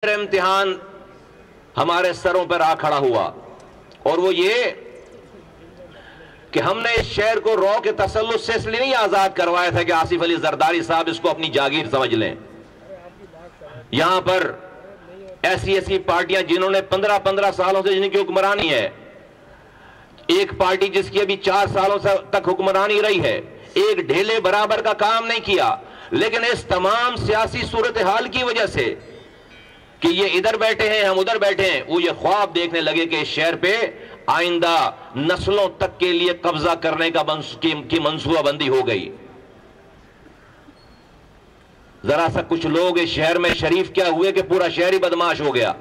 इम्तिहान हमारे सरों पर आ खड़ा हुआ और वो ये कि हमने इस शहर को रॉ के तसल्लुस से इसलिए नहीं आजाद करवाया था कि आसिफ अली जरदारी साहब इसको अपनी जागीर समझ लें। यहां पर ऐसी पार्टियां जिन्होंने 15-15 सालों से जिनकी हुक्मरानी है, एक पार्टी जिसकी अभी 4 सालों से तक हुक्मरानी रही है, एक ढेले बराबर का काम नहीं किया, लेकिन इस तमाम सियासी सूरत हाल की वजह से कि ये इधर बैठे हैं हम उधर बैठे हैं, वो ये ख्वाब देखने लगे कि इस शहर पे आइंदा नस्लों तक के लिए कब्जा करने का की मंसूबाबंदी हो गई। जरा सा कुछ लोग इस शहर में शरीफ क्या हुए कि पूरा शहर ही बदमाश हो गया।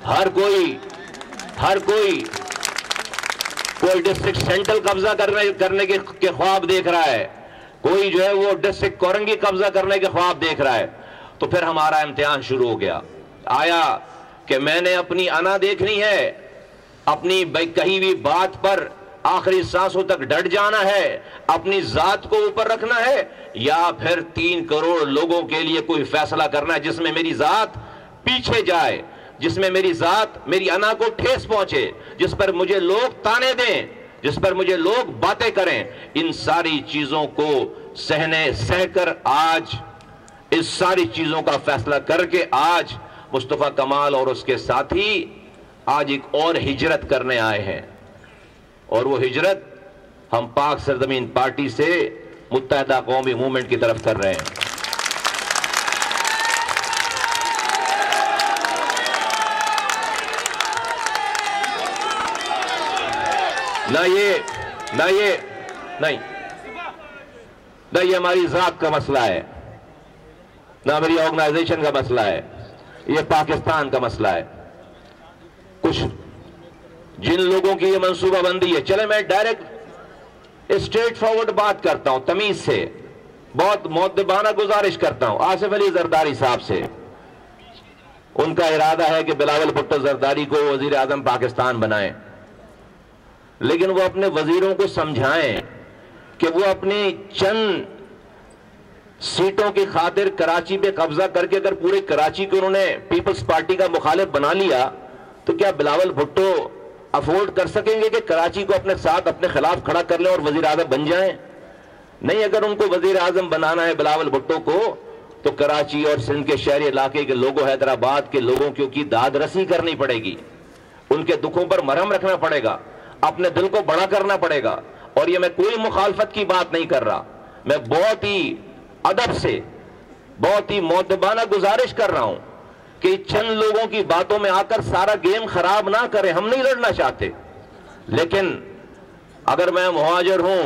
हर कोई डिस्ट्रिक्ट सेंट्रल कब्जा करने के ख्वाब देख रहा है, कोई जो है वो डिस्ट्रिक्ट कोरंगी कब्जा करने के ख्वाब देख रहा है। तो फिर हमारा इम्तिहान शुरू हो गया। आया कि मैंने अपनी अना देखनी है, अपनी कही हुई बात पर आखिरी सांसों तक डट जाना है, अपनी जात को ऊपर रखना है, या फिर 3 करोड़ लोगों के लिए कोई फैसला करना है जिसमें मेरी जात पीछे जाए, जिसमें मेरी जात मेरी अना को ठेस पहुंचे, जिस पर मुझे लोग ताने दें, जिस पर मुझे लोग बातें करें। इन सारी चीजों को सहकर आज इस सारी चीजों का फैसला करके आज मुस्तफा कमाल और उसके साथी आज एक और हिजरत करने आए हैं, और वो हिजरत हम पाक सरजमीन पार्टी से मुत्तहिदा कौमी मूवमेंट की तरफ कर रहे हैं। ना ये हमारी जात का मसला है, ना मेरी ऑर्गेनाइजेशन का मसला है, ये पाकिस्तान का मसला है। कुछ जिन लोगों की ये मंसूबाबंदी है, चले मैं डायरेक्ट स्ट्रेट फॉरवर्ड बात करता हूं, तमीज से, बहुत मुअद्दबाना गुजारिश करता हूं आसिफ अली जरदारी साहब से। उनका इरादा है कि बिलावल भुट्टो जरदारी को वजीर आजम पाकिस्तान बनाएं, लेकिन वो अपने वजीरों को समझाएं कि वो अपनी चंद सीटों की खातिर कराची पे कब्जा करके अगर पूरे कराची को उन्होंने पीपल्स पार्टी का मुखालिफ बना लिया तो क्या बिलावल भुट्टो अफोर्ड कर सकेंगे कि कराची को अपने साथ अपने खिलाफ खड़ा कर लें और वजीर आजम बन जाएं? नहीं, अगर उनको वजीर आजम बनाना है बिलावल भुट्टो को, तो कराची और सिंध के शहरी इलाके के लोगों, हैदराबाद के लोगों की दाद रसी करनी पड़ेगी, उनके दुखों पर मरहम रखना पड़ेगा, अपने दिल को बड़ा करना पड़ेगा। और ये मैं कोई मुखालफत की बात नहीं कर रहा, मैं बहुत ही अदब से, बहुत ही मुअद्दबाना गुजारिश कर रहा हूं कि चंद लोगों की बातों में आकर सारा गेम खराब ना करें। हम नहीं लड़ना चाहते, लेकिन अगर मैं मुहाजिर हूं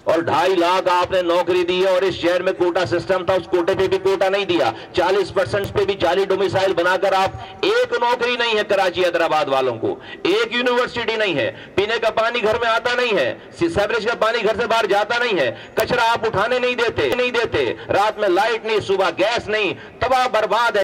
और 2.5 लाख आपने नौकरी दी है और इस शहर में कोटा सिस्टम था, उस कोटे पे भी कोटा नहीं दिया, 40% पे भी जाली डोमिसाइल बनाकर आप एक नौकरी नहीं है कराची हैदराबाद वालों को, एक यूनिवर्सिटी नहीं है, पीने का पानी घर में आता नहीं है, सीवरेज का पानी घर से बाहर जाता नहीं है, कचरा आप उठाने नहीं देते, रात में लाइट नहीं, सुबह गैस नहीं, तबाह बर्बाद है।